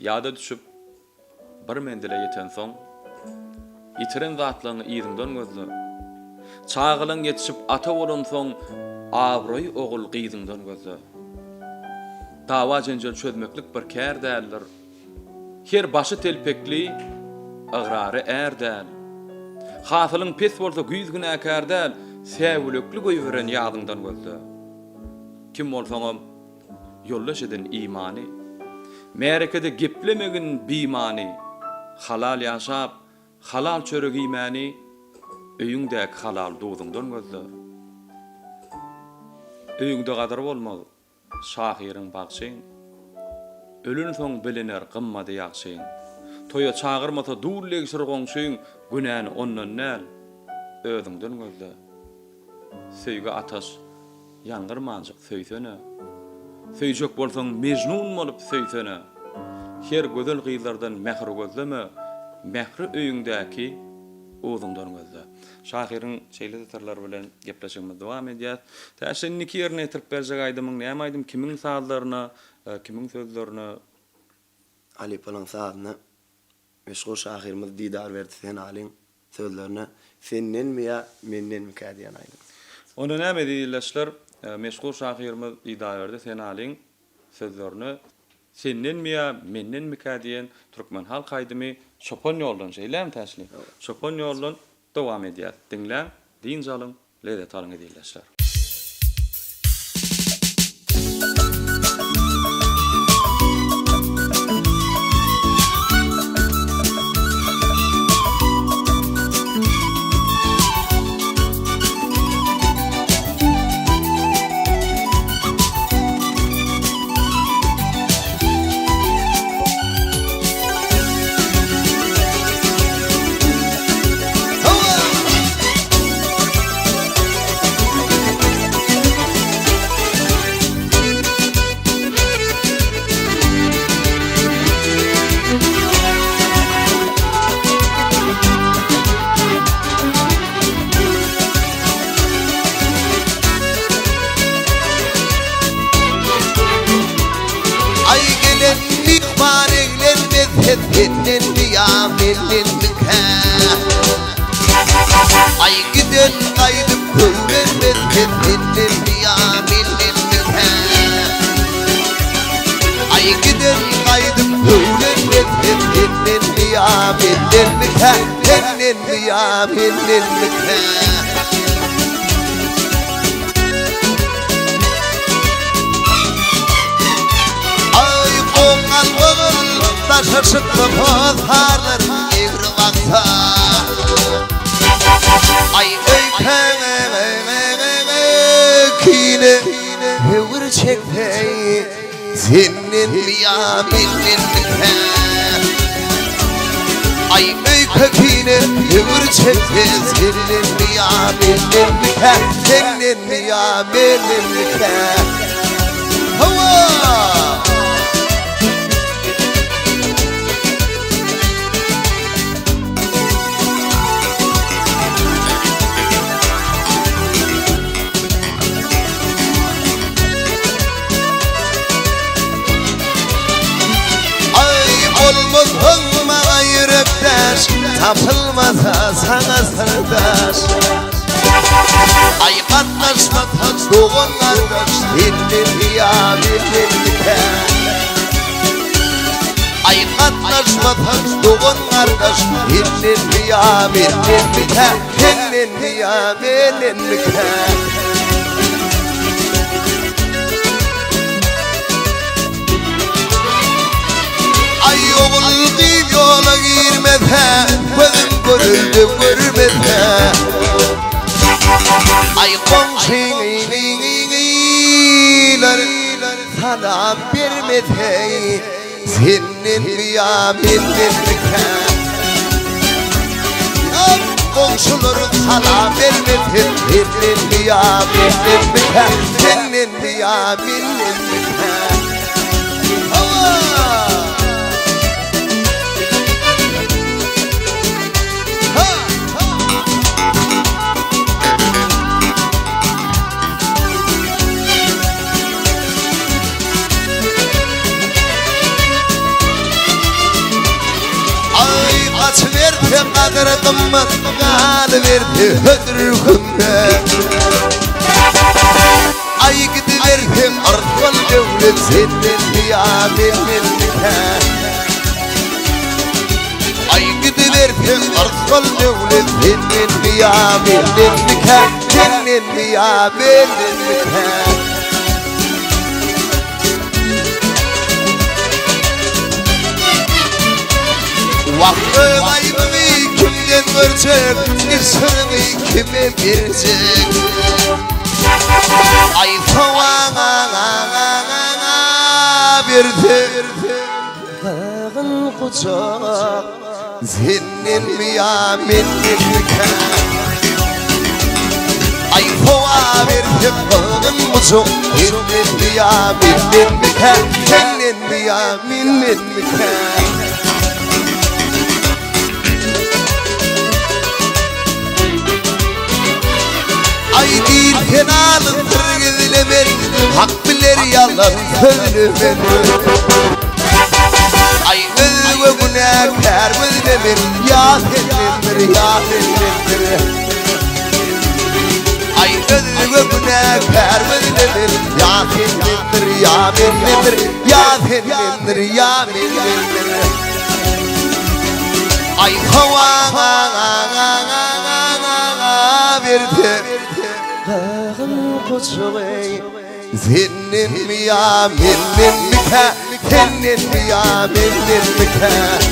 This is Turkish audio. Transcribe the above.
ýada düşüp bir mendile ýeten soň ýitiren zatlaryny ýygyňdan gözle. Çağılan ýetişip ata bolan soň awroý ogul gyýdyňdan gözle. Dawa jenjel çözmeklik bir kär däldir. Her başı telpekli, agrary är däl. Hasylyň pes bolsa güýz günäkär däl, säwlekli goýberen ýadyňdan gözle. Kim bolsaňam yollaş eden imany, merekede geplemegin bimany, halal ýaşap, halal çörek ýmäni, öýüňdäk halal doýdyňdan gözle. Öýüňde gadar bolmaz, şahyryň bagşyň. Ölün soň bilener gymmady ýagşyň. Toýa çağırmasa durleg sırgoňşyň, günäni ondan näl, özüňden gözle. Söýge ataş, ýangyrmanjyk söýsene. Söýjek bolsaň mejnun bolup söýsene. Her gözel gyzlardan mähir gözleme, mähri öýüňdäki özüňden gözle. Şahyryň şeýle tarlar bilen gepleşigimiz dowam edýär. Täşenniki ýerine tirip berjek aýdymyň, näme aýdym, kimiň sazlaryna, kimiň sözlerine Ali Palan sazna meşgul şahyrymyz didar berdi sen alin sözlerine senden mi ya menden mi kadiyan aýdym. Onda näme diýilýär? Meşgul şahyrymyz didar berdi sen alin sözlerine senden mi ya menden mi kadiyan türkmen halk aýdymy şopon ýoldan şeýlem täşli. Şopon ýoldan dowam edýär. Dinle, din jalyň, lezzet alyň diýilýär. Senin biyamelin mükah Ay giden kaydım kuvvet senin biyamelin mükah Ay giden kaydım kuvvet senin biyamelin mükah Senin biyamelin mükah Ay kongal kongal Taşırsıklı pozharlar evri vakta Ay öykine hevir çekmeyi Senin biyamelin mükah Ay öykine hevir çekmeyi Senin biyamelin mükah Senin biyamelin mükah Hava Olmazma yürektaş Tapılmasa sana sırdaş Ay katlaşma taç doğun kardeş Senin biyamelin mükah Ay katlaşma taç doğun kardeş Senin biyamelin mükah Senin biyamelin mükah Ay oğul kıyım yola girmede Gözüm görüldü görmede Ay komşiler sana vermede Senin biyamelin mükah Komşuları sana vermede Senin biyamelin mükah Senin biyamelin mükah kadar kımmet gal verdi hödür günde ay gidiverdim artgal devlet senin ya benim nikah ay gidiverdim artgal devlet senin ya benim nikah senin ya benim nikah Vakfı kaybımı kimden görecek Nefsini kime verecek Ay tavana verdi Bağın kucak Senin mi ya benim nikah Ay tava verdi bağın kucak Senin mi ya benim nikah Senin mi ya benim nikah Ay değil kenalın tırgıdile ben Hak bilir yalan söylemen Ay özü ve günahkar özlemin Ya senindir ya senindir Ay özü ve günahkar özlemin Ya senindir ya senindir Ya senindir ya senindir Ay havana verdi Bağın koçuğu Senin mi ya benim nikah Senin mi ya benim nikah